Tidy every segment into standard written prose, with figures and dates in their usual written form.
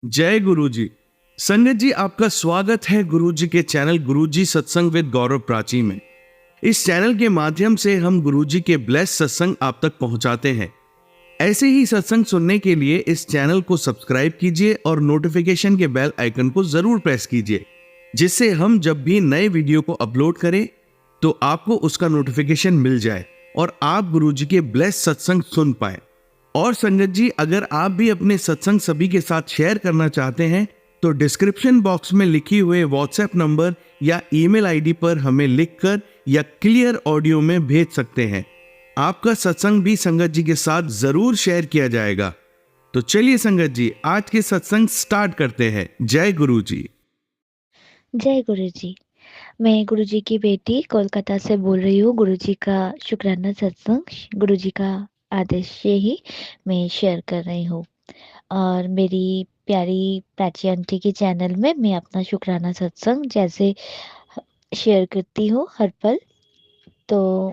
जय गुरु जी। संगत जी, आपका स्वागत है गुरु जी के चैनल गुरु जी सत्संग विद गौरव प्राची में। इस चैनल के माध्यम से हम गुरु जी के ब्लेस सत्संग आप तक पहुंचाते हैं। ऐसे ही सत्संग सुनने के लिए इस चैनल को सब्सक्राइब कीजिए और नोटिफिकेशन के बेल आइकन को जरूर प्रेस कीजिए, जिससे हम जब भी नए वीडियो को अपलोड करें तो आपको उसका नोटिफिकेशन मिल जाए और आप गुरु जी के ब्लेस सत्संग सुन पाए। और संगत जी, अगर आप भी अपने सत्संग सभी के साथ शेयर करना चाहते हैं तो डिस्क्रिप्शन बॉक्स में लिखी हुए व्हाट्सएप नंबर या ईमेल आईडी पर हमें लिखकर या क्लियर ऑडियो में भेज सकते हैं। आपका सत्संग भी संगत जी के साथ जरूर शेयर किया जाएगा। तो चलिए संगत जी, आज के सत्संग स्टार्ट करते हैं। जय गुरु जी। जय गुरु जी। मैं गुरु जी की बेटी कोलकाता से बोल रही हूँ। गुरु जी का शुक्राना सत्संग गुरु जी का आदेश से ही मैं शेयर कर रही हूँ। और मेरी प्यारी प्राची आंटी के चैनल में मैं अपना शुक्राना सत्संग जैसे शेयर करती हूँ हर पल, तो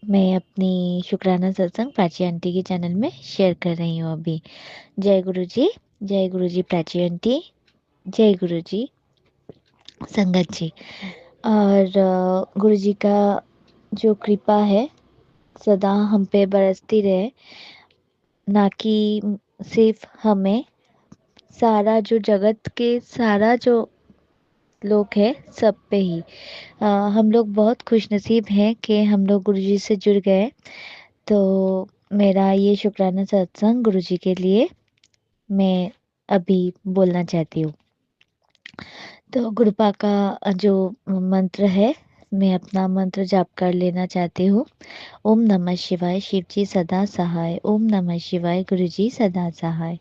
मैं अपनी शुक्राना सत्संग प्राची आंटी के चैनल में शेयर कर रही हूँ अभी। जय गुरु जी। जय गुरु जी प्राची आंटी। जय गुरु जी संगत जी। और गुरु जी का जो कृपा है सदा हम पे बरसती रहे, ना कि सिर्फ हमें, सारा जो जगत के सारा जो लोग है सब पे ही। हम लोग बहुत खुश नसीब हैं कि हम लोग गुरु जी से जुड़ गए। तो मेरा ये शुक्राना सत्संग गुरु जी के लिए मैं अभी बोलना चाहती हूँ। तो गुरुपा का जो मंत्र है, मैं अपना मंत्र जाप कर लेना चाहती हूँ। ओम नमः शिवाय, शिव जी सदा सहाय। ओम नमः शिवाय, गुरु जी सदा सहाय।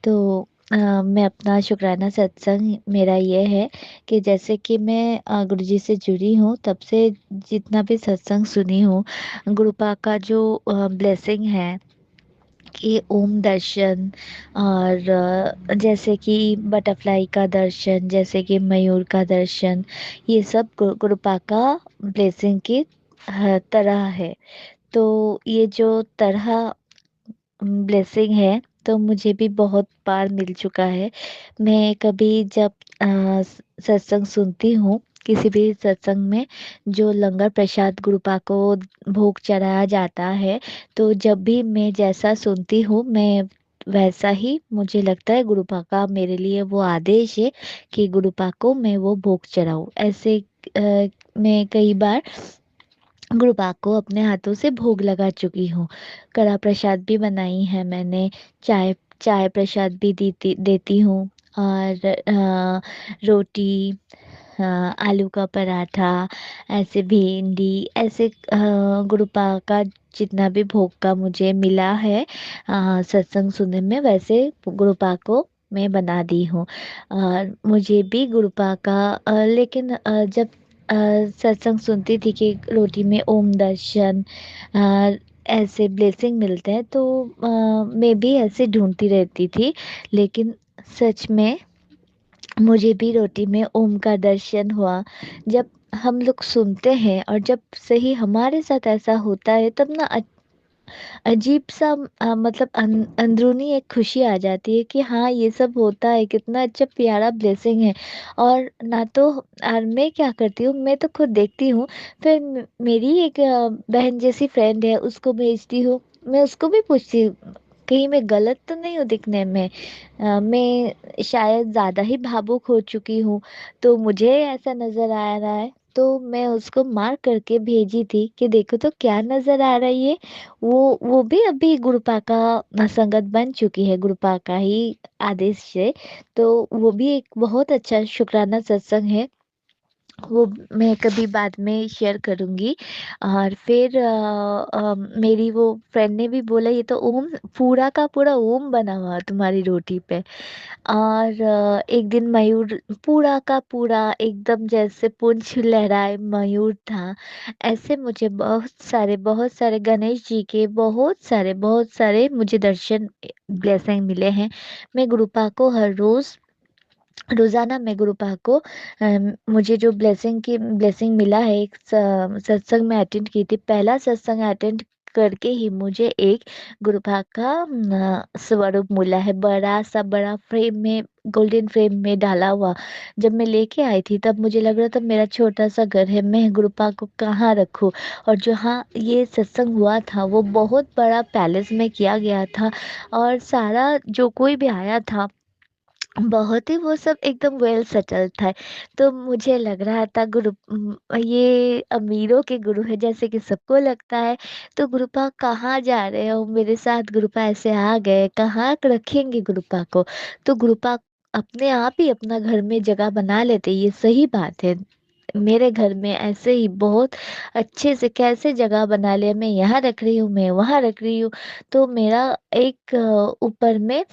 तो मैं अपना शुक्राना सत्संग मेरा ये है कि जैसे कि मैं गुरु जी से जुड़ी हूँ तब से जितना भी सत्संग सुनी हूँ, गुरुपा का जो ब्लेसिंग है कि ओम दर्शन, और जैसे कि बटरफ्लाई का दर्शन, जैसे कि मयूर का दर्शन, ये सब गुरुपा का ब्लेसिंग की तरह है। तो ये जो तरह ब्लेसिंग है तो मुझे भी बहुत बार मिल चुका है। मैं कभी जब सत्संग सुनती हूँ, किसी भी सत्संग में जो लंगर प्रसाद गुरुपा को भोग चढ़ाया जाता है, तो जब भी मैं जैसा सुनती हूँ मैं वैसा ही मुझे लगता है गुरुपा का मेरे लिए वो आदेश है कि गुरुपा को मैं वो भोग चढ़ाऊँ। ऐसे मैं कई बार गुरु पाक को अपने हाथों से भोग लगा चुकी हूँ। कड़ा प्रसाद भी बनाई है मैंने, चाय चाय प्रसाद भी देती हूँ, और रोटी, आलू का पराठा, ऐसे भिंडी, ऐसे गुरु पाक का जितना भी भोग का मुझे मिला है सत्संग सुनने में, वैसे गुरु पाक को मैं बना दी हूँ। और मुझे भी गुरु पाक का लेकिन जब सत्संग सुनती थी कि रोटी में ओम दर्शन ऐसे ब्लेसिंग मिलते हैं, तो मैं भी ऐसे ढूंढती रहती थी। लेकिन सच में मुझे भी रोटी में ओम का दर्शन हुआ। जब हम लोग सुनते हैं और जब सही हमारे साथ ऐसा होता है, तब ना अजीब सा मतलब अंदरूनी एक खुशी आ जाती है कि हाँ ये सब होता है, कितना अच्छा प्यारा ब्लेसिंग है। और ना तो और मैं क्या करती हूँ, मैं तो खुद देखती हूँ, फिर मेरी एक बहन जैसी फ्रेंड है, उसको भेजती हूँ। मैं उसको भी पूछती हूँ कहीं मैं गलत तो नहीं हूँ दिखने में, मैं शायद ज़्यादा ही भावुक हो चुकी हूँ, तो मुझे ऐसा नज़र आ रहा है। तो मैं उसको मार्क करके भेजी थी कि देखो तो क्या नज़र आ रही है। वो भी अभी गुरुपा का संगत बन चुकी है, गुरुपा का ही आदेश से। तो वो भी एक बहुत अच्छा शुक्राना सत्संग है, वो मैं कभी बाद में शेयर करूँगी। और फिर मेरी वो फ्रेंड ने भी बोला ये तो ओम पूरा का पूरा ओम बना हुआ तुम्हारी रोटी पे। और एक दिन मयूर पूरा का पूरा एकदम जैसे पूंछ लहराए मयूर था। ऐसे मुझे बहुत सारे गणेश जी के बहुत सारे मुझे दर्शन ब्लेसिंग मिले हैं। मैं गुरुपा को हर रोज रोजाना मैं गुरुपा को मुझे जो ब्लेसिंग मिला है, एक सत्संग में अटेंड की थी, पहला सत्संग अटेंड करके ही मुझे एक गुरुपा का स्वरूप मिला है, बड़ा सा, बड़ा फ्रेम में, गोल्डन फ्रेम में डाला हुआ। जब मैं लेके आई थी तब मुझे लग रहा था मेरा छोटा सा घर है, मैं गुरुपा को कहाँ रखूँ। और जहाँ ये सत्संग हुआ था वो बहुत बड़ा पैलेस में किया गया था, और सारा जो कोई भी आया था बहुत ही वो सब एकदम वेल सेटल्ड था। तो मुझे लग रहा था ये अमीरों के गुरु है जैसे कि सबको लगता है। तो गुरुपा कहाँ जा रहे हो मेरे साथ, गुरुपा ऐसे आ गए, कहाँ रखेंगे गुरुपा को। तो गुरुपा अपने आप ही अपना घर में जगह बना लेते, ये सही बात है। मेरे घर में ऐसे ही बहुत अच्छे से कैसे जगह बना लिया, मैं यहाँ रख रही हूँ, मैं वहाँ रख रही हूँ। तो मेरा एक ऊपर में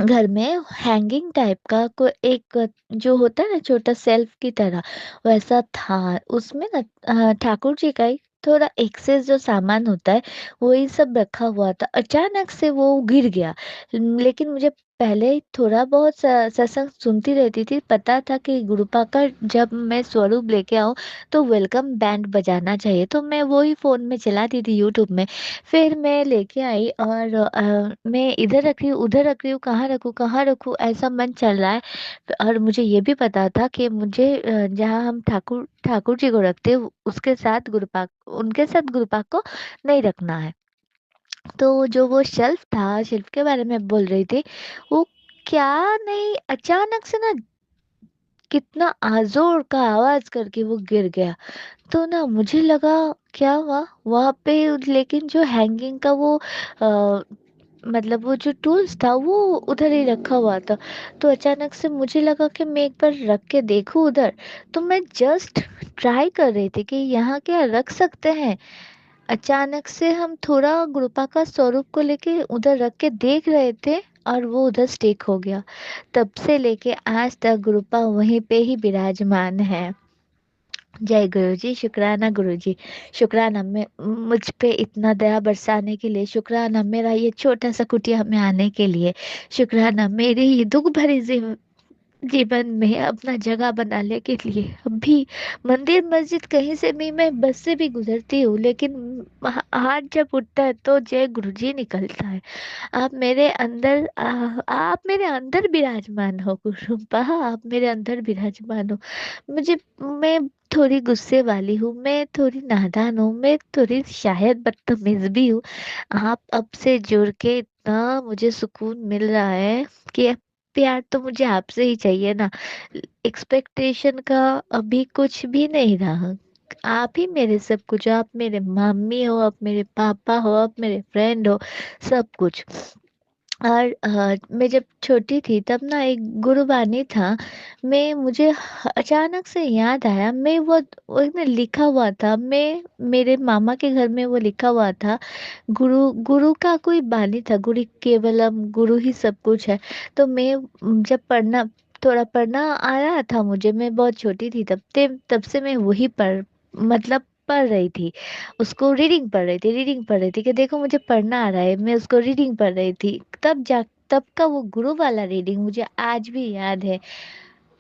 घर में हैंगिंग टाइप का कोई एक जो होता है ना छोटा सेल्फ की तरह, वैसा था। उसमें ना ठाकुर जी का ही थोड़ा एक्सेस जो सामान होता है वही सब रखा हुआ था। अचानक से वो गिर गया। लेकिन मुझे पहले ही थोड़ा बहुत सत्संग सुनती रहती थी, पता था कि गुरुपा का जब मैं स्वरूप लेके आऊं तो वेलकम बैंड बजाना चाहिए, तो मैं वो ही फोन में चलाती थी यूट्यूब में। फिर मैं लेके आई और मैं इधर रख रही हूँ, उधर रख रही हूँ, कहाँ रखूँ ऐसा मन चल रहा है। और मुझे ये भी पता था कि मुझे जहाँ हम ठाकुर ठाकुर जी को रखते हैं उसके साथ गुरुपाक उनके साथ गुरुपाक को नहीं रखना है। तो जो वो शेल्फ था, शेल्फ के बारे में बोल रही थी, वो क्या नहीं अचानक से ना कितना आजोर का आवाज करके वो गिर गया। तो ना मुझे लगा क्या हुआ वहां पे, लेकिन जो हैंगिंग का वो मतलब वो जो टूल्स था वो उधर ही रखा हुआ था। तो अचानक से मुझे लगा कि मैं एक बार रख के देखूं उधर। तो मैं जस्ट ट्राई कर रही थी कि यहाँ क्या रख सकते हैं। अचानक से हम थोड़ा गुरुपा का स्वरूप को लेके उधर रख के देख रहे थे और वो उधर स्टेक हो गया। तब से लेके आज तक गुरुपा वहीं पे ही विराजमान है। जय गुरु जी, शुक्राना गुरु जी, शुक्राना मैं मुझ पे इतना दया बरसाने के लिए, शुक्राना मेरा ये छोटा सा कुटिया में आने के लिए, शुक्राना मेरी ये दुख भरी जीवन में अपना जगह बनाने के लिए। अभी मंदिर मस्जिद कहीं से भी मैं बस से भी गुजरती हूँ, लेकिन हाथ जब उठता है तो जय गुरु जी निकलता है। आप मेरे अंदर विराजमान हो गुरुपा, आप मेरे अंदर विराजमान हो। मैं थोड़ी गुस्से वाली हूँ, मैं थोड़ी नादान हूँ, मैं थोड़ी शायद बदतमीज भी हूँ। आप अब से जुड़ के इतना मुझे सुकून मिल रहा है कि प्यार तो मुझे आपसे ही चाहिए ना। एक्सपेक्टेशन का अभी कुछ भी नहीं रहा। आप ही मेरे सब कुछ हो, आप मेरे मम्मी हो, आप मेरे पापा हो, आप मेरे फ्रेंड हो, सब कुछ। और मैं जब छोटी थी तब ना एक गुरुबानी था। मैं मुझे अचानक से याद आया, मैं वो एक ना लिखा हुआ था, मैं मेरे मामा के घर में वो लिखा हुआ था। गुरु गुरु का कोई बानी था, गुरु केवलम, गुरु ही सब कुछ है। तो मैं जब थोड़ा पढ़ना आ रहा था मुझे, मैं बहुत छोटी थी तब से मैं वही मतलब पढ़ रही थी। उसको रीडिंग पढ़ रही थी कि देखो मुझे पढ़ना आ रहा है, मैं उसको रीडिंग पढ़ रही थी। तब का वो गुरु वाला रीडिंग मुझे आज भी याद है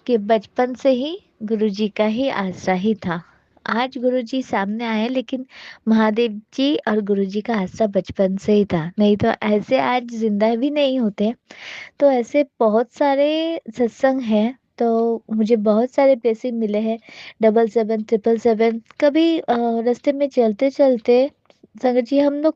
कि बचपन से ही गुरुजी का ही आसरा ही था। आज गुरुजी सामने आए, लेकिन महादेव जी और गुरुजी का आसरा बचपन से ही था, नहीं तो ऐसे आज जिंदा भी नहीं होते। तो ऐसे बहुत सारे सत्संग हैं। तो मुझे बहुत सारे ब्लेसिंग मिले हैं। 7777 कभी रास्ते में चलते चलते संगत जी हम लोग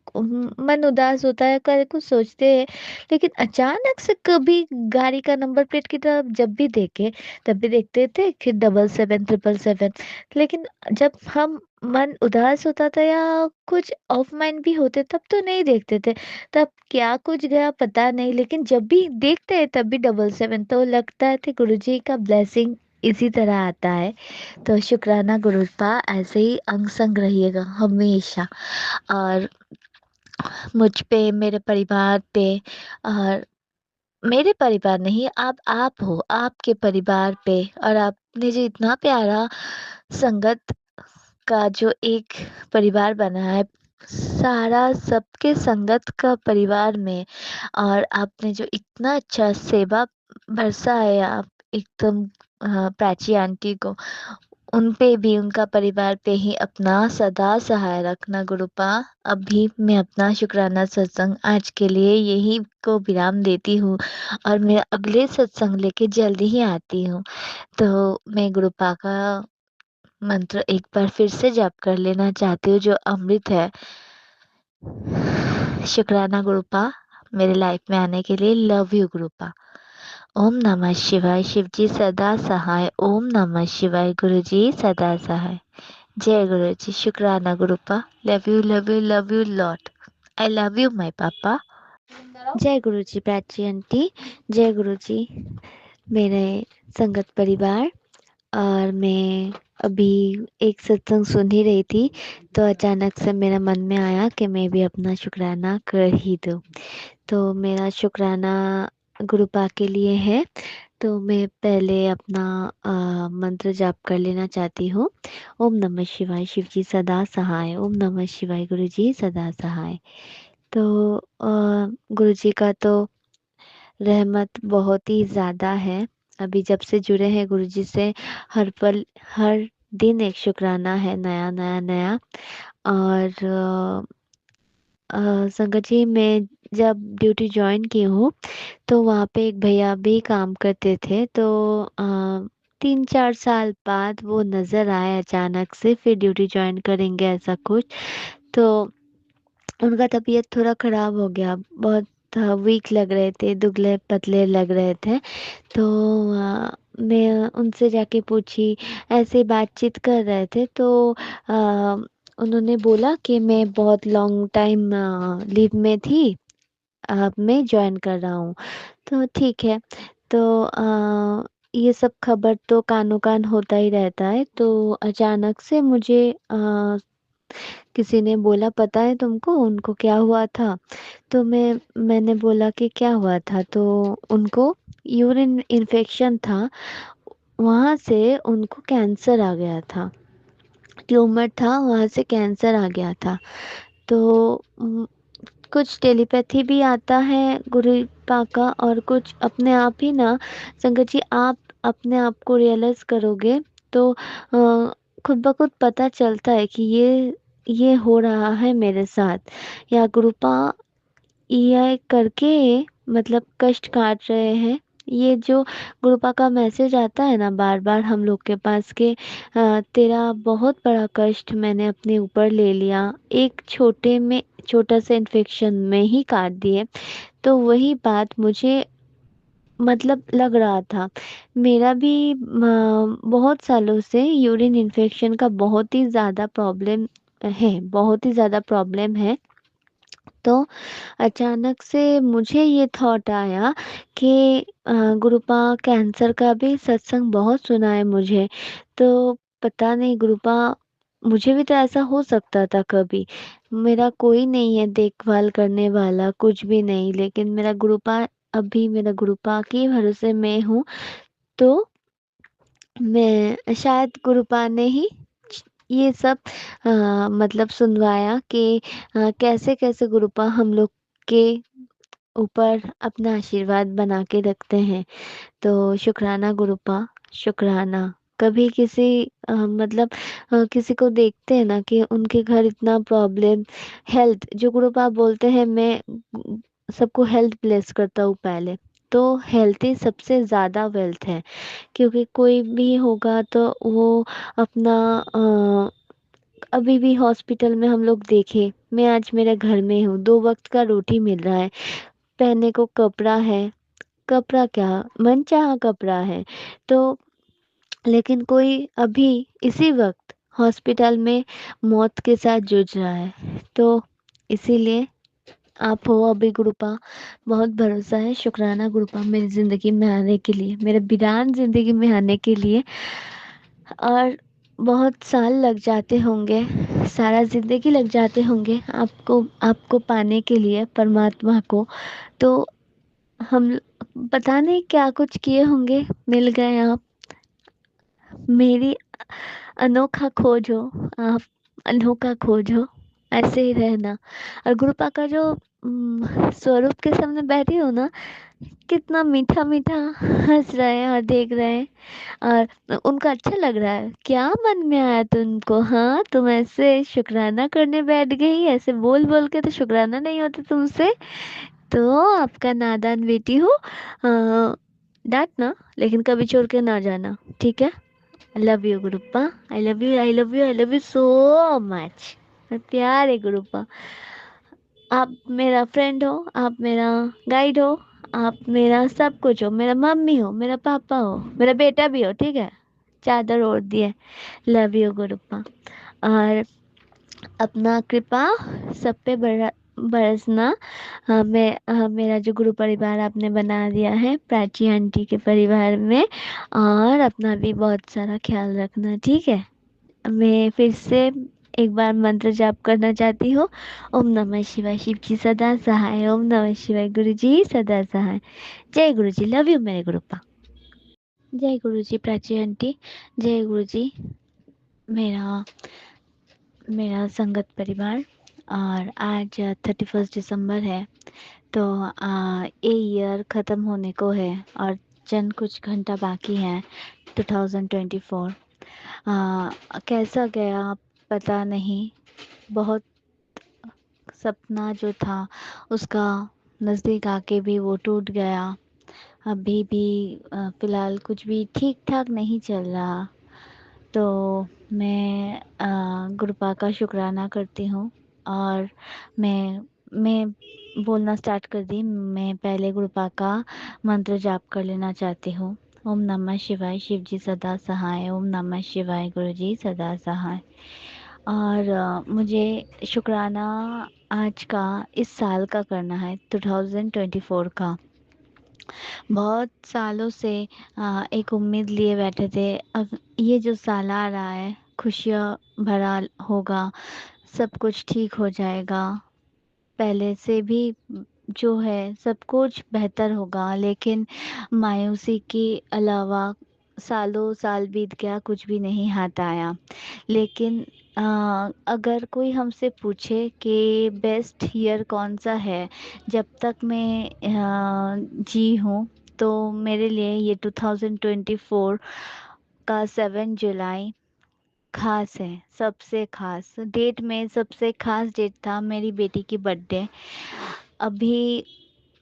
मन उदास होता है, कर कुछ सोचते हैं, लेकिन अचानक से कभी गाड़ी का नंबर प्लेट की तरफ जब भी देखे तब भी देखते थे कि 7777। लेकिन जब हम मन उदास होता था या कुछ ऑफ माइंड भी होते तब तो नहीं देखते थे। तब क्या कुछ गया पता नहीं, लेकिन जब भी देखते हैं तब भी 77, तो लगता है कि गुरुजी का ब्लेसिंग इसी तरह आता है। तो शुक्राना गुरुपा, ऐसे ही अंग संग रहिएगा हमेशा। और मुझ पे, मेरे परिवार पे, और मेरे परिवार नहीं, आप हो, आपके परिवार पे, और आपने जो इतना प्यारा संगत का जो एक परिवार बना है, सारा सबके संगत का परिवार में। और आपने जो इतना अच्छा सेवा बरसा है, आप एकदम प्राची आंटी को, उन पे भी, उनका परिवार पे ही अपना सदा सहाय रखना गुरुपा। अभी मैं अपना शुक्राना सत्संग आज के लिए यही को विराम देती हूँ और मैं अगले सत्संग लेके जल्दी ही आती हूँ। तो मैं गुरुपा का मंत्र एक बार फिर से जप कर लेना चाहती हूँ, जो अमृत है। शुक्राना गुरुपा मेरे लाइफ में आने के लिए। Love you गुरुपा। ओम नमः शिवाय। शिव जी सदा सहाय। ओम नमः शिवाय। गुरु जी सदा सहाय। जय गुरु जी। शुक्राना Gurupa. Love you love you love you lot. I love you my पापा। जय गुरु जी प्राची आंटी। जय गुरु जी मेरे संगत परिवार। और मैं अभी एक सत्संग सुन ही रही थी, तो अचानक से मेरा मन में आया कि मैं भी अपना शुक्राना कर ही दूँ। तो मेरा शुक्राना गुरुपा के लिए है। तो मैं पहले अपना मंत्र जाप कर लेना चाहती हूँ। ओम नमः शिवाय। शिव जी सदा सहाय। ओम नमः शिवाय। गुरु जी सदा सहाय। तो गुरु जी का तो रहमत बहुत ही ज़्यादा है। अभी जब से जुड़े हैं गुरु जी से, हर पल हर दिन एक शुक्राना है, नया नया नया। और संगत जी, मैं जब ड्यूटी ज्वाइन की हूँ तो वहाँ पे एक भैया भी काम करते थे। तो 3-4 साल बाद वो नज़र आए अचानक से, फिर ड्यूटी ज्वाइन करेंगे ऐसा कुछ। तो उनका तबीयत थोड़ा ख़राब हो गया, बहुत वीक लग रहे थे, दुबले पतले लग रहे थे। तो मैं उनसे जाके पूछी, ऐसे बातचीत कर रहे थे तो उन्होंने बोला कि मैं बहुत लॉन्ग टाइम लीव में थी, अब मैं जॉइन कर रहा हूँ। तो ठीक है। तो ये सब खबर तो कानो कान होता ही रहता है। तो अचानक से मुझे किसी ने बोला, पता है तुमको उनको क्या हुआ था? तो मैंने बोला कि क्या हुआ था? तो उनको यूरिन इन्फेक्शन था, वहाँ से उनको कैंसर आ गया था, ट्यूमर था, वहाँ से कैंसर आ गया था। तो कुछ टेलीपैथी भी आता है गुरुपा का, और कुछ अपने आप ही ना संगत जी, आप अपने आप को रियलाइज करोगे तो खुद ब खुद पता चलता है कि ये हो रहा है मेरे साथ, या गुरुपा ये करके मतलब कष्ट काट रहे हैं। ये जो गुरुपा का मैसेज आता है ना बार बार हम लोग के पास के, तेरा बहुत बड़ा कष्ट मैंने अपने ऊपर ले लिया, एक छोटा सा इन्फेक्शन में ही काट दिए। तो वही बात मुझे मतलब लग रहा था। मेरा भी बहुत सालों से यूरिन इन्फेक्शन का बहुत ही ज़्यादा प्रॉब्लम है, बहुत ही ज़्यादा प्रॉब्लम है। तो अचानक से मुझे ये थॉट आया कि गुरुपा कैंसर का भी सत्संग बहुत सुना है मुझे। तो पता नहीं गुरुपा, मुझे भी तो ऐसा हो सकता था कभी। मेरा कोई नहीं है देखभाल करने वाला, कुछ भी नहीं, लेकिन मेरा गुरुपा, अभी मेरा गुरुपा के भरोसे मैं हूँ। तो मैं शायद गुरुपा ने ही ये सब मतलब सुनवाया कि कैसे कैसे गुरुपा हम लोग के ऊपर अपना आशीर्वाद बना के रखते हैं। तो शुक्राना गुरुपा, शुक्राना। कभी किसी मतलब किसी को देखते हैं ना कि उनके घर इतना प्रॉब्लम, हेल्थ जो गुरुपा बोलते हैं, मैं सबको हेल्थ ब्लेस करता हूँ पहले। तो हेल्थ ही सबसे ज़्यादा वेल्थ है, क्योंकि कोई भी होगा तो वो अपना अभी भी हॉस्पिटल में हम लोग देखे, मैं आज मेरे घर में हूँ, 2 वक्त का रोटी मिल रहा है, पहनने को कपड़ा है, कपड़ा क्या, मनचाहा कपड़ा है। तो लेकिन कोई अभी इसी वक्त हॉस्पिटल में मौत के साथ जूझ रहा है। तो इसीलिए आप हो अभी गुरुपा, बहुत भरोसा है। शुक्राना गुरुपा मेरी ज़िंदगी में आने के लिए, मेरे वीरान ज़िंदगी में आने के लिए। और बहुत साल लग जाते होंगे, सारा ज़िंदगी लग जाते होंगे आपको आपको पाने के लिए परमात्मा को। तो हम पता नहीं क्या कुछ किए होंगे, मिल गए आप। मेरी अनोखा खोज हो, आप अनोखा खोज हो। ऐसे ही रहना। और गुरुपा का जो स्वरूप के सामने बैठी हो ना, कितना मीठा मीठा हंस रहे हैं और देख रहे हैं, और उनको अच्छा लग रहा है। क्या मन में आया तुमको? हाँ, तुम ऐसे शुक्राना करने बैठ गई, ऐसे बोल बोल के तो शुक्राना नहीं होता तुमसे। तो आपका नादान बेटी हूँ, डांटना लेकिन कभी छोड़ के ना जाना, ठीक है? I love you Guruppa. I love you, I love you, I love you so much. प्यार है गुरुप्पा। आप मेरा फ्रेंड हो, आप मेरा गाइड हो, आप मेरा सब कुछ हो, मेरा मम्मी हो, मेरा पापा हो, मेरा बेटा भी हो, ठीक है? चादर ओढ़ दिए। Love you Guruppa. और अपना कृपा सब पे बरसना। मेरा जो गुरु परिवार आपने बना दिया है प्राची आंटी के परिवार में, और अपना भी बहुत सारा ख्याल रखना, ठीक है? मैं फिर से एक बार मंत्र जाप करना चाहती हूँ। ओम नमः शिवाय, शिव जी सदा सहाय। ओम नमः शिवाय, गुरु जी सदा सहाय। जय गुरु जी, लव यू मेरे गुरुपा। जय गुरु जी प्राची आंटी। जय गुरु जी मेरा मेरा संगत परिवार। और आज 31 दिसंबर है, तो ये ईयर ख़त्म होने को है और चंद कुछ घंटा बाकी है 2024। कैसा गया पता नहीं। बहुत सपना जो था उसका नज़दीक आके भी वो टूट गया। अभी भी फ़िलहाल कुछ भी ठीक ठाक नहीं चल रहा। तो मैं गुरुपा का शुक्राना करती हूँ। और मैं बोलना स्टार्ट कर दी। मैं पहले गुरुपा का मंत्र जाप कर लेना चाहती हूँ। ओम नमः शिवाय, शिव जी सदा सहाय। ओम नमः शिवाय, गुरु जी सदा सहाय। और मुझे शुक्राना आज का, इस साल का करना है, 2024 का। बहुत सालों से एक उम्मीद लिए बैठे थे, अब ये जो साल आ रहा है खुशियाँ भरा होगा, सब कुछ ठीक हो जाएगा, पहले से भी जो है सब कुछ बेहतर होगा। लेकिन मायूसी के अलावा सालों साल बीत गया, कुछ भी नहीं हाथ आया। लेकिन अगर कोई हमसे पूछे कि बेस्ट ईयर कौन सा है जब तक मैं जी हूँ, तो मेरे लिए ये 2024 का 7 जुलाई खास है। सबसे खास डेट में सबसे खास डेट था मेरी बेटी की बर्थडे। अभी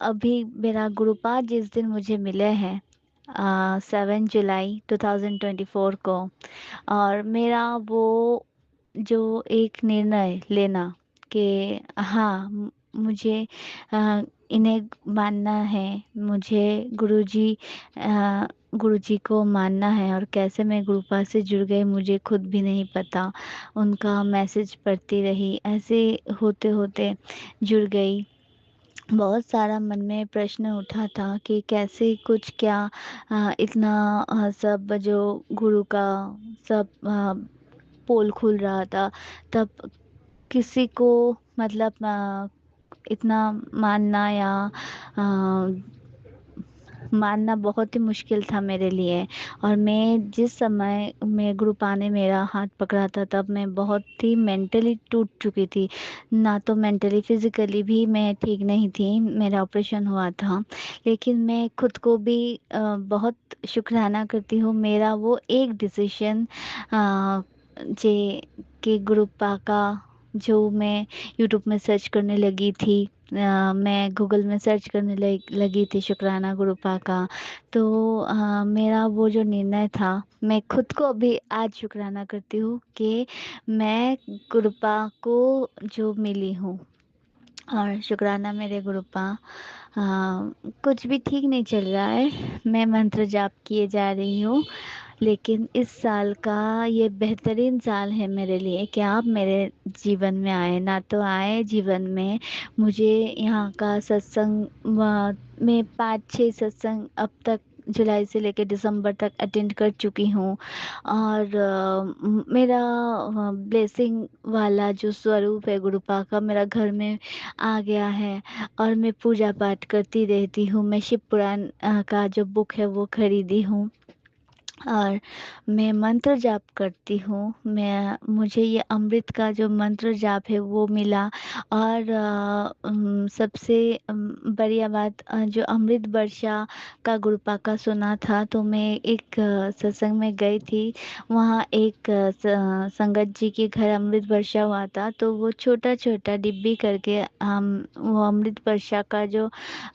अभी मेरा गुरुपा जिस दिन मुझे मिले हैं, 7 जुलाई 2024 को, और मेरा वो जो एक निर्णय लेना कि हाँ, मुझे इन्हें मानना है, मुझे गुरुजी गुरुजी को मानना है। और कैसे मैं गुरुपा से जुड़ गई मुझे खुद भी नहीं पता। उनका मैसेज पढ़ती रही, ऐसे होते होते जुड़ गई। बहुत सारा मन में प्रश्न उठा था कि कैसे कुछ क्या इतना सब जो गुरु का सब पोल खुल रहा था, तब किसी को मतलब इतना मानना या अ, मानना बहुत ही मुश्किल था मेरे लिए। और मैं जिस समय में गुरुपा ने मेरा हाथ पकड़ा था, तब मैं बहुत ही मेंटली टूट चुकी थी। ना तो मेंटली, फिजिकली भी मैं ठीक नहीं थी, मेरा ऑपरेशन हुआ था। लेकिन मैं खुद को भी बहुत शुक्राना करती हूँ, मेरा वो एक डिसीजन जे कि गुरुपा का, जो मैं यूट्यूब में सर्च करने लगी थी, मैं गूगल में सर्च करने लगी थी शुक्राना गुरुपा का। तो मेरा वो जो निर्णय था, मैं खुद को अभी आज शुक्राना करती हूँ कि मैं गुरुपा को जो मिली हूँ। और शुक्राना मेरे गुरुपा। कुछ भी ठीक नहीं चल रहा है, मैं मंत्र जाप किए जा रही हूँ। लेकिन इस साल का ये बेहतरीन साल है मेरे लिए कि आप मेरे जीवन में आए, ना तो आए जीवन में। मुझे यहाँ का सत्संग में 5-6 सत्संग अब तक जुलाई से लेकर दिसंबर तक अटेंड कर चुकी हूँ। और मेरा ब्लेसिंग वाला जो स्वरूप है गुरुपा का, मेरा घर में आ गया है। और मैं पूजा पाठ करती रहती हूँ। मैं शिव पुराण का जो बुक है वो खरीदी हूँ। और मैं मंत्र जाप करती हूँ। मुझे ये अमृत का जो मंत्र जाप है वो मिला। और सबसे बढ़िया बात, जो अमृत वर्षा का गुरुपाका सुना था, तो मैं एक सत्संग में गई थी। वहाँ एक संगत जी के घर अमृत वर्षा हुआ था, तो वो छोटा छोटा डिब्बी करके हम वो अमृत वर्षा का जो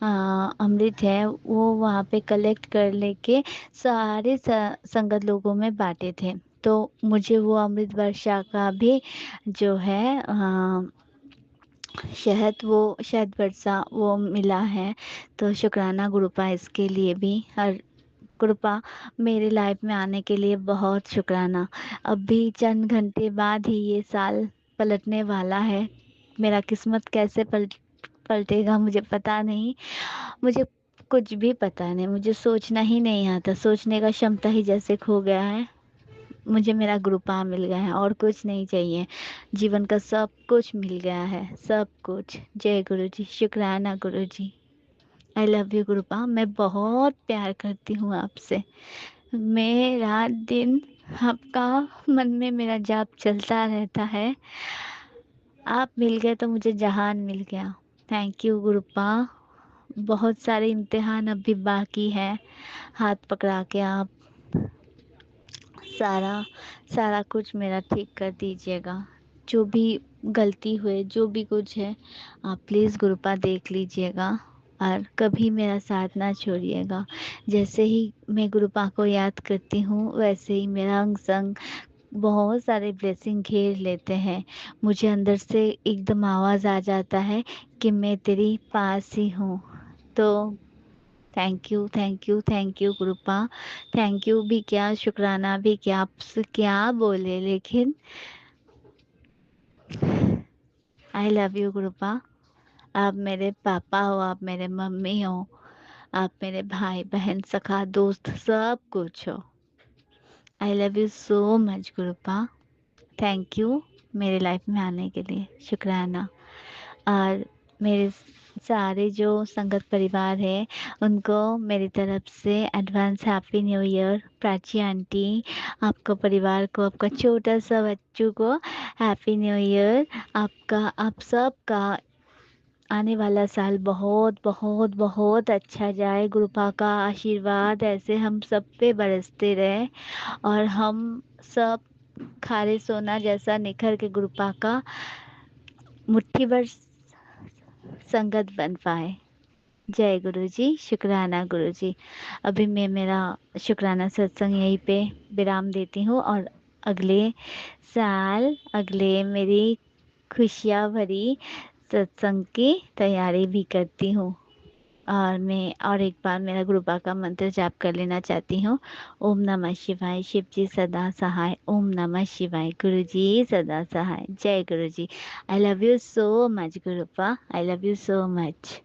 अमृत है वो वहाँ पे कलेक्ट कर लेके सारे संगत लोगों में बांटे थे। तो मुझे वो अमृत वर्षा का भी जो है शहद वर्षा वो मिला है। तो शुक्राना गुरुपा इसके लिए भी। और कृपा मेरे लाइफ में आने के लिए बहुत शुक्राना। अभी चंद घंटे बाद ही ये साल पलटने वाला है। मेरा किस्मत कैसे पलटेगा मुझे पता नहीं। मुझे कुछ भी पता नहीं, मुझे सोचना ही नहीं आता, सोचने का क्षमता ही जैसे खो गया है। मुझे मेरा गुरुपा मिल गया है और कुछ नहीं चाहिए। जीवन का सब कुछ मिल गया है, सब कुछ। जय गुरु जी, शुक्राना गुरु ji. I love you Gurupa, मैं बहुत प्यार करती हूँ आपसे। मेरा दिन आपका मन में मेरा जाप चलता रहता है। आप मिल गए तो मुझे जहान मिल गया। Thank you गुरुपा। बहुत सारे इम्तिहान अभी बाकी है। हाथ पकड़ा के आप सारा सारा कुछ मेरा ठीक कर दीजिएगा। जो भी गलती हुए, जो भी कुछ है, आप प्लीज़ गुरुपा देख लीजिएगा। और कभी मेरा साथ ना छोड़िएगा। जैसे ही मैं गुरुपा को याद करती हूँ वैसे ही मेरा अंग संग बहुत सारे ब्लेसिंग घेर लेते हैं। मुझे अंदर से एकदम आवाज़ आ जाता है कि मैं तेरी पास ही हूँ। तो thank you, thank you, thank you गुरुपा। Thank you भी क्या, शुक्राना भी क्या, आपसे क्या बोले, लेकिन आई लव यू गुरुपा। आप मेरे पापा हो, आप मेरे मम्मी हो, आप मेरे भाई बहन सखा दोस्त सब कुछ हो। आई love you so much गुरुपा। Thank you मेरे लाइफ में आने के लिए, शुक्राना। और मेरे सारे जो संगत परिवार है उनको मेरी तरफ से advance happy new year. Prachi aunty, आपका परिवार को, आपका छोटा सा बच्चों को हैप्पी न्यू ईयर। आपका, आप सबका आने वाला साल बहुत बहुत बहुत अच्छा जाए। गुरुपा का आशीर्वाद ऐसे हम सब पे बरसते रहे और हम सब खारे सोना जैसा निखर के गुरुपा का मुट्ठी भर संगत बन पाए। जय गुरु जी, शुक्राना गुरु जी। अभी मैं मेरा शुक्राना सत्संग यहीं पे विराम देती हूँ और अगले साल, अगले मेरी खुशियाँ भरी सत्संग की तैयारी भी करती हूँ। और मैं और एक बार मेरा गुरुपा का मंत्र जाप कर लेना चाहती हूँ। ओम नमः शिवाय, शिव जी सदा सहाय। ओम नमः शिवाय, गुरु जी सदा सहाय। जय Guru ji. I love you so much Gurupa, I love you so much.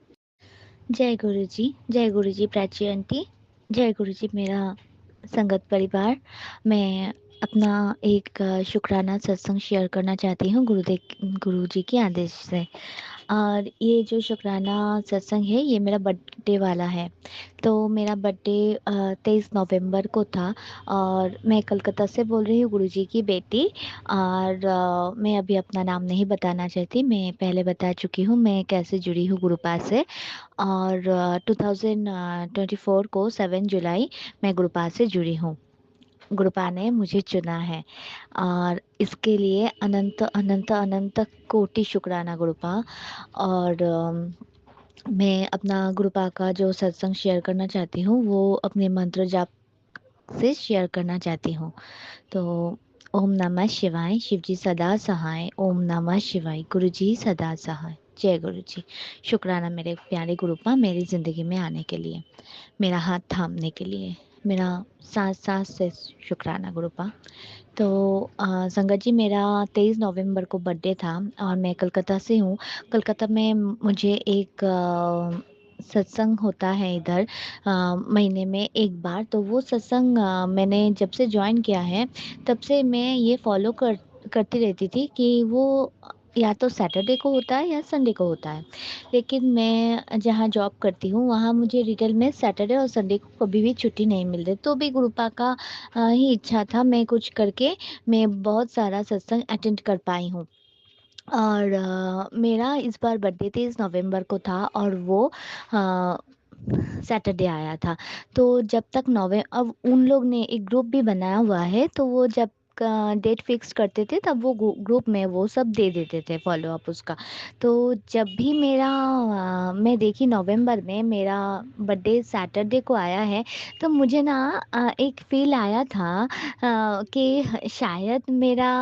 जय गुरु जी, जय गुरु जी प्राची आंटी, जय गुरु जी मेरा संगत परिवार। मैं अपना एक शुक्राना सत्संग शेयर करना चाहती हूँ गुरु जी के आदेश से। और ये जो शुक्राना सत्संग है ये मेरा बर्थडे वाला है। तो मेरा बर्थडे 23 नवंबर को था। और मैं कलकत्ता से बोल रही हूँ, गुरुजी की बेटी। और मैं अभी अपना नाम नहीं बताना चाहती, मैं पहले बता चुकी हूँ मैं कैसे जुड़ी हूँ गुरुपा से। और 2024 को 7 जुलाई मैं गुरुपा से जुड़ी हूँ। गुरुपा ने मुझे चुना है और इसके लिए अनंत अनंत अनंत कोटि शुक्राना गुरुपा। और मैं अपना गुरुपा का जो सत्संग शेयर करना चाहती हूँ वो अपने मंत्र जाप से शेयर करना चाहती हूँ। तो ओम नमः शिवाय, शिव जी सदा सहाय। ओम नमः शिवाय, गुरु जी सदा सहाय। जय गुरु जी। शुक्राना मेरे प्यारे गुरुपा मेरी ज़िंदगी में आने के लिए, मेरा हाथ थामने के लिए, मेरा सांस सांस से शुक्राना गुरुपा। तो संगत जी मेरा 23 नवंबर को बर्थडे था और मैं कलकत्ता से हूँ। कलकत्ता में मुझे एक सत्संग होता है इधर महीने में एक बार। तो वो सत्संग मैंने जब से ज्वाइन किया है तब से मैं ये फॉलो करती रहती थी कि वो या तो सैटरडे को होता है या संडे को होता है। लेकिन मैं जहाँ जॉब करती हूँ वहाँ मुझे रिटेल में सैटरडे और संडे को कभी भी छुट्टी नहीं मिल रही, तो भी गुरुपा का ही इच्छा था मैं कुछ करके मैं बहुत सारा सत्संग अटेंड कर पाई हूँ। और मेरा इस बार बर्थडे 23 नवंबर को था और वो अ, सैटरडे आया था। तो जब तक नवे अब उन लोग ने एक ग्रुप भी बनाया हुआ है, तो वो जब डेट फिक्स करते थे तब वो ग्रुप में वो सब दे देते थे फॉलो अप उसका। तो जब भी मेरा मैं देखी नवंबर में मेरा बर्थडे सैटरडे को आया है, तो मुझे ना एक फील आया था कि शायद मेरा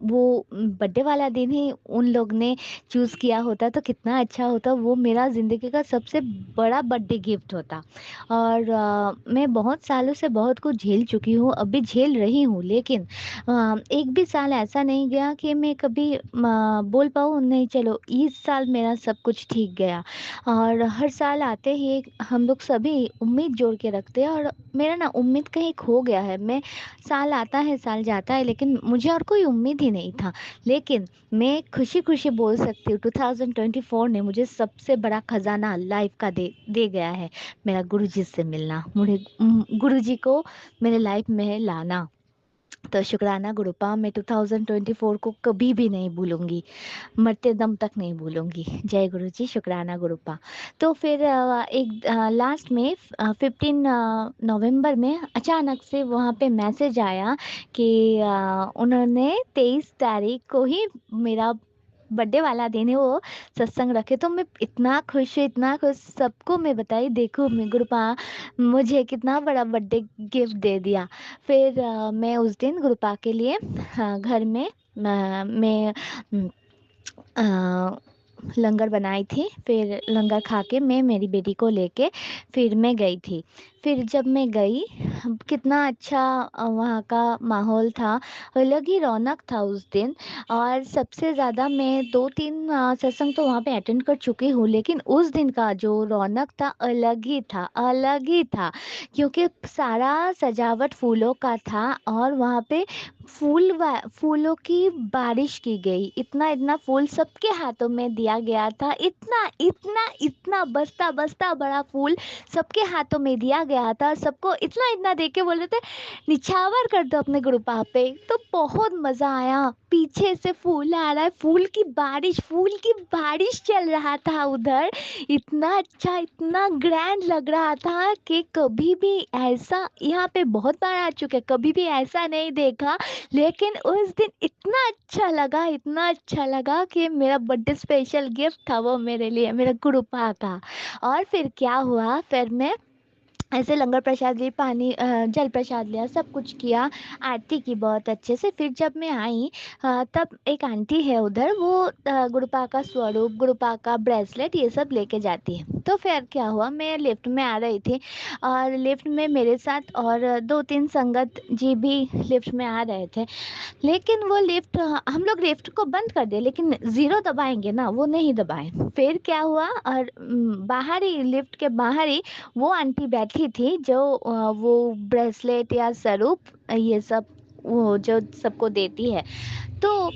वो बर्थडे वाला दिन ही उन लोग ने चूज़ किया होता तो कितना अच्छा होता, वो मेरा ज़िंदगी का सबसे बड़ा बर्थडे गिफ्ट होता। और मैं बहुत सालों से बहुत कुछ झेल चुकी हूँ, अभी झेल रही हूँ, लेकिन एक भी साल ऐसा नहीं गया कि मैं कभी बोल पाऊँ नहीं चलो इस साल मेरा सब कुछ ठीक गया। और हर साल आते ही हम लोग सभी उम्मीद जोड़ के रखते हैं, और मेरा ना उम्मीद कहीं खो गया है। मैं साल आता है साल जाता है लेकिन मुझे और कोई उम्मीद ही नहीं था। लेकिन मैं खुशी खुशी बोल सकती हूँ 2024 ने मुझे सबसे बड़ा खजाना लाइफ का दे दे गया है, मेरा गुरुजी से मिलना, मुझे गुरुजी को मेरे लाइफ में लाना। तो शुक्राना गुरुपा, मैं 2024 को कभी भी नहीं भूलूंगी, मरते दम तक नहीं भूलूंगी। जय गुरु जी, शुक्राना गुरुपा। तो फिर एक लास्ट में 15 नवंबर में अचानक से वहाँ पे मैसेज आया कि उन्होंने 23 तारीख को ही मेरा बर्थडे वाला दिन है वो सत्संग रखे। तो मैं इतना खुश हूँ, इतना खुश, सबको मैं बताई देखो मैं गुरुपा मुझे कितना बड़ा बर्थडे गिफ्ट दे दिया। फिर मैं उस दिन गुरुपा के लिए घर में मैं अ, लंगर बनाई थी। फिर लंगर खा के मैं मेरी बेटी को लेके फिर मैं गई थी। फिर जब मैं गई, कितना अच्छा वहाँ का माहौल था, अलग ही रौनक था उस दिन। और सबसे ज़्यादा मैं 2-3 सत्संग तो वहाँ पे अटेंड कर चुकी हूँ, लेकिन उस दिन का जो रौनक था अलग ही था, अलग ही था। क्योंकि सारा सजावट फूलों का था और वहाँ पे फूलों की बारिश की गई, इतना इतना फूल सबके हाथों में दिया गया था, इतना इतना इतना बस्ता बस्ता बड़ा फूल सबके हाथों में दिया गया था। सबको इतना इतना दे के बोल रहे थे निछावर कर दो अपने ग्रुपा पे। तो बहुत मजा आया, पीछे से फूल आ रहा है, फूल की बारिश चल रहा था उधर। इतना अच्छा, इतना ग्रैंड लग रहा था कि कभी भी ऐसा, यहाँ पे बहुत बार आ चुके, कभी भी ऐसा नहीं देखा। लेकिन उस दिन इतना अच्छा लगा, इतना अच्छा लगा कि मेरा बर्थडे स्पेशल गिफ्ट था वो मेरे लिए, मेरा गुरुपा का। और फिर क्या हुआ, फिर मैं ऐसे लंगर प्रसाद ली, पानी जल प्रसाद लिया, सब कुछ किया, आरती की बहुत अच्छे से। फिर जब मैं आई तब एक आंटी है उधर, वो गुरुपा का स्वरूप, गुरुपा का ब्रेसलेट ये सब लेके जाती है। तो फिर क्या हुआ, मैं लिफ्ट में आ रही थी और लिफ्ट में मेरे साथ और 2-3 संगत जी भी लिफ्ट में आ रहे थे। लेकिन वो लिफ्ट, हम लोग लिफ्ट को बंद कर दिए, लेकिन ज़ीरो दबाएंगे ना, वो नहीं दबाए। फिर क्या हुआ, और बाहर ही, लिफ्ट के बाहर ही वो आंटी बैठी थी जो वो ब्रेसलेट या स्वरूप ये सब वो जो सबको देती है। तो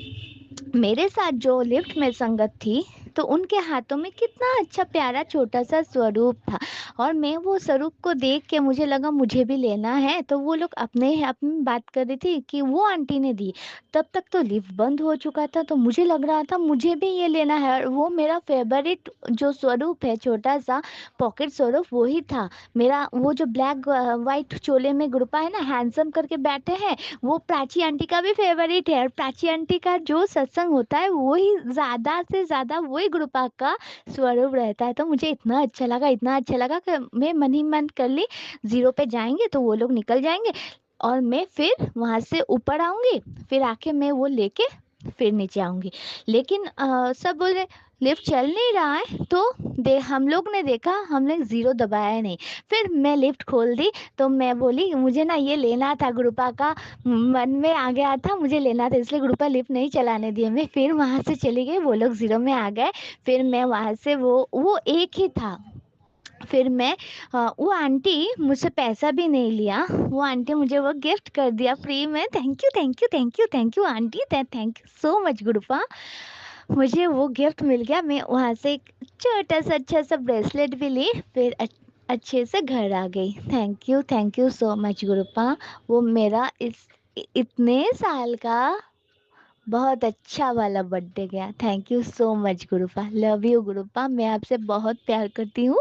मेरे साथ जो लिफ्ट में संगत थी, तो उनके हाथों में कितना अच्छा प्यारा छोटा सा स्वरूप था। और मैं वो स्वरूप को देख के मुझे लगा मुझे भी लेना है, तो वो लोग अपने अपनी बात कर रही थी कि वो आंटी ने दी। तब तक तो लिफ्ट बंद हो चुका था, तो मुझे लग रहा था मुझे भी ये लेना है, और वो मेरा फेवरेट जो स्वरूप है छोटा सा पॉकेट स्वरूप वही था मेरा। वो जो ब्लैक वाइट चोले में ग्रुपा है ना, हैंडसम करके बैठे हैं, वो प्राची आंटी का भी फेवरेट है। और प्राची आंटी का जो सत्संग होता है वही ज़्यादा से ज़्यादा वही गुरुपा का स्वरूप रहता है। तो मुझे इतना अच्छा लगा, इतना अच्छा लगा कि मैं मन ही मन कर ली, ज़ीरो पे जाएंगे तो वो लोग निकल जाएंगे और मैं फिर वहाँ से ऊपर आऊँगी, फिर आके मैं वो लेके फिर नीचे आऊँगी। लेकिन सब बोल रहे लिफ्ट चल नहीं रहा है, तो हम लोग ने देखा, हमने ज़ीरो दबाया नहीं। फिर मैं लिफ्ट खोल दी, तो मैं बोली मुझे ना ये लेना था गुरुपा का, मन में आ गया था मुझे लेना था, इसलिए गुरुपा लिफ्ट नहीं चलाने दिए। मैं फिर वहाँ से चली गई, वो लोग ज़ीरो में आ गए। फिर मैं वहाँ से वो एक ही था, फिर मैं वो आंटी मुझसे पैसा भी नहीं लिया, वो आंटी मुझे वो गिफ्ट कर दिया फ्री में। Thank you, thank you, thank you, thank you aunty, thank you so much Gurupa. मुझे वो गिफ्ट मिल गया, मैं वहाँ से एक छोटा सा अच्छा सा ब्रेसलेट भी ली, फिर अच्छे से घर आ गई। Thank you so much गुरुपा। वो मेरा इतने साल का बहुत अच्छा वाला बर्थडे गया। Thank you so much Gurupa, love you Gurupa, मैं आपसे बहुत प्यार करती हूँ।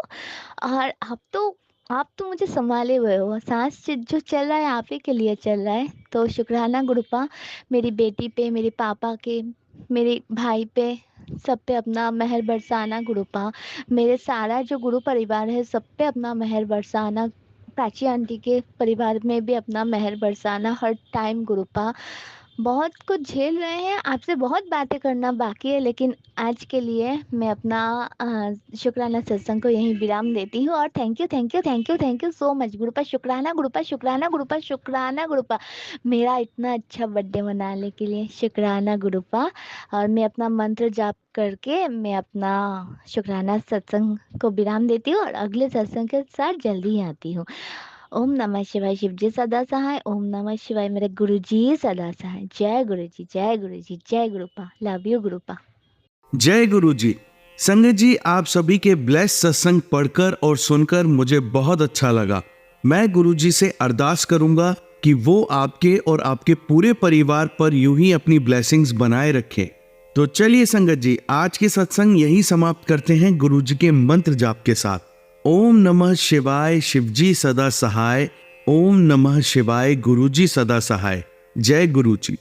और आप तो मुझे संभाले हुए हो, सांस जो चल रहा है आप ही के लिए चल रहा है, तो शुक्राना गुरुपा। मेरी बेटी पे, मेरे पापा के, मेरे भाई पे, सब पे अपना मेहर बरसाना गुरुपा। मेरे सारा जो गुरु परिवार है सब पे अपना मेहर बरसाना। प्राची आंटी के परिवार में भी अपना मेहर बरसाना हर टाइम गुरुपा। बहुत कुछ झेल रहे हैं, आपसे बहुत बातें करना बाकी है, लेकिन आज के लिए मैं अपना शुक्राना सत्संग को यहीं विराम देती हूँ। और thank you, thank you, thank you, thank you so much Gurupa. शुक्राना गुरुपा, शुक्राना गुरुपा, शुक्राना गुरुपा, मेरा इतना अच्छा बर्थडे मनाने के लिए शुक्राना गुरुपा। और मैं अपना मंत्र जाप करके मैं अपना शुक्राना सत्संग को विराम देती हूँ, और अगले सत्संग के साथ जल्दी ही आती हूँ। ओम नमः शिवाय, शिव जी सदा सहाय। ओम नमः शिवाय, मेरे गुरु जी सदा सहाय। जय गुरु जी, जय गुरु जी, जय गुरुपा, लव यू गुरुपा। जय गुरु जी। संगत जी, आप सभी के ब्लेस सत्संग पढ़कर और सुनकर मुझे बहुत अच्छा लगा। मैं गुरु जी से अरदास करूंगा कि वो आपके और आपके पूरे परिवार पर यूं ही अपनी ब्लेसिंग्स बनाए रखें। तो चलिए संगत जी, आज के सत्संग यही समाप्त करते हैं गुरु जी के मंत्र जाप के साथ। ओम नमः शिवाय, शिवजी सदा सहाय। ओम नमः शिवाय, गुरु जी सदा सहाय। जय गुरु जी।